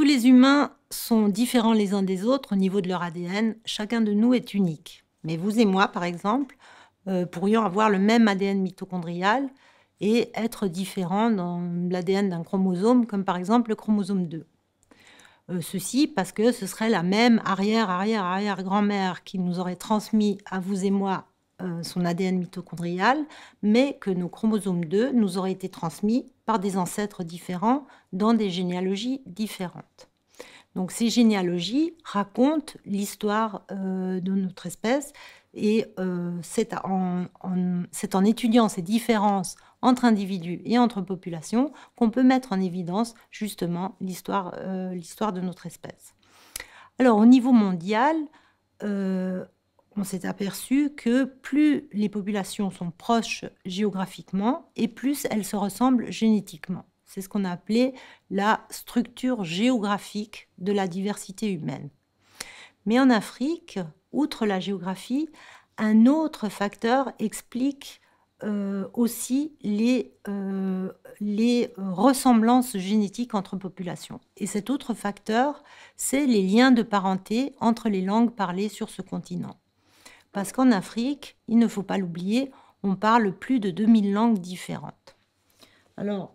tous les humains sont différents les uns des autres au niveau de leur ADN. Chacun de nous est unique. Mais vous et moi, par exemple, pourrions avoir le même ADN mitochondrial et être différents dans l'ADN d'un chromosome, comme par exemple le chromosome 2. Ceci parce que ce serait la même arrière-grand-mère qui nous aurait transmis à vous et moi son ADN mitochondrial, mais que nos chromosomes 2 nous auraient été transmis par des ancêtres différents dans des généalogies différentes. Donc ces généalogies racontent l'histoire de notre espèce et c'est en étudiant ces différences entre individus et entre populations qu'on peut mettre en évidence justement l'histoire de notre espèce. Alors au niveau mondial, on s'est aperçu que plus les populations sont proches géographiquement et plus elles se ressemblent génétiquement. C'est ce qu'on a appelé la structure géographique de la diversité humaine. Mais en Afrique, outre la géographie, un autre facteur explique aussi les ressemblances génétiques entre populations. Et cet autre facteur, c'est les liens de parenté entre les langues parlées sur ce continent. Parce qu'en Afrique, il ne faut pas l'oublier, on parle plus de 2000 langues différentes. Alors,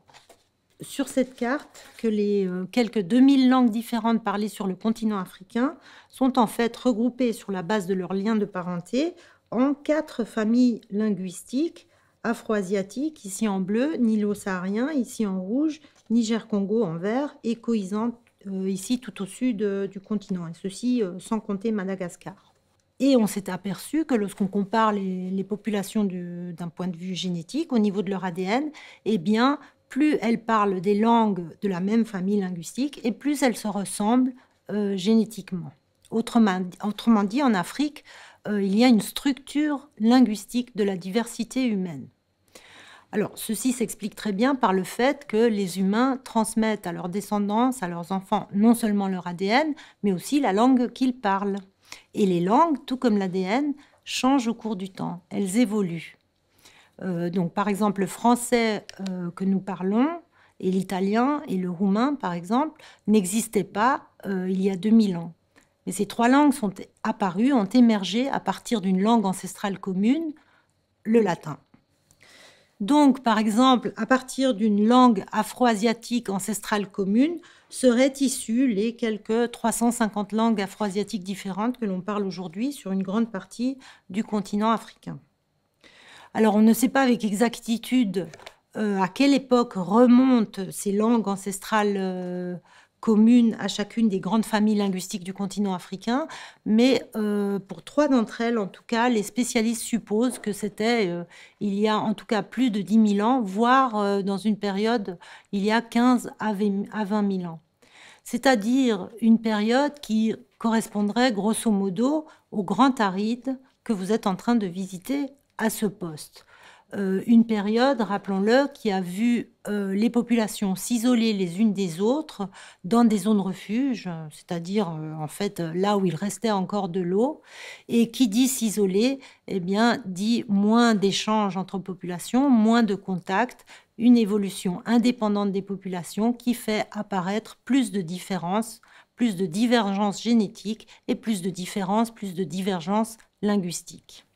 sur cette carte, que les quelques 2000 langues différentes parlées sur le continent africain sont en fait regroupées sur la base de leurs liens de parenté en 4 familles linguistiques afro-asiatiques, ici en bleu, nilo-saharien, ici en rouge, Niger-Congo en vert et Khoisan, ici tout au sud du continent, et ceci sans compter Madagascar. Et on s'est aperçu que lorsqu'on compare les populations d'un point de vue génétique, au niveau de leur ADN, eh bien, plus elles parlent des langues de la même famille linguistique et plus elles se ressemblent génétiquement. Autrement dit, en Afrique, il y a une structure linguistique de la diversité humaine. Alors, ceci s'explique très bien par le fait que les humains transmettent à leurs descendants, à leurs enfants, non seulement leur ADN, mais aussi la langue qu'ils parlent. Et les langues, tout comme l'ADN, changent au cours du temps, elles évoluent. Donc, par exemple, le français que nous parlons, et l'italien et le roumain, par exemple, n'existaient pas il y a 2000 ans. Mais ces 3 langues sont apparues, ont émergé à partir d'une langue ancestrale commune, le latin. Donc, par exemple, à partir d'une langue afro-asiatique ancestrale commune, seraient issues les quelques 350 langues afro-asiatiques différentes que l'on parle aujourd'hui sur une grande partie du continent africain. Alors, on ne sait pas avec exactitude à quelle époque remontent ces langues ancestrales communes à chacune des grandes familles linguistiques du continent africain, mais pour 3 d'entre elles, en tout cas, les spécialistes supposent que c'était il y a en tout cas plus de 10 000 ans, voire dans une période il y a 15 à 20 000 ans. C'est-à-dire une période qui correspondrait grosso modo au Grand Aride que vous êtes en train de visiter à ce poste. Une période, rappelons-le, qui a vu les populations s'isoler les unes des autres dans des zones refuges, c'est-à-dire en fait là où il restait encore de l'eau, et qui dit s'isoler, eh bien dit moins d'échanges entre populations, moins de contacts, une évolution indépendante des populations qui fait apparaître plus de différences, plus de divergences génétiques et plus de différences, plus de divergences linguistiques.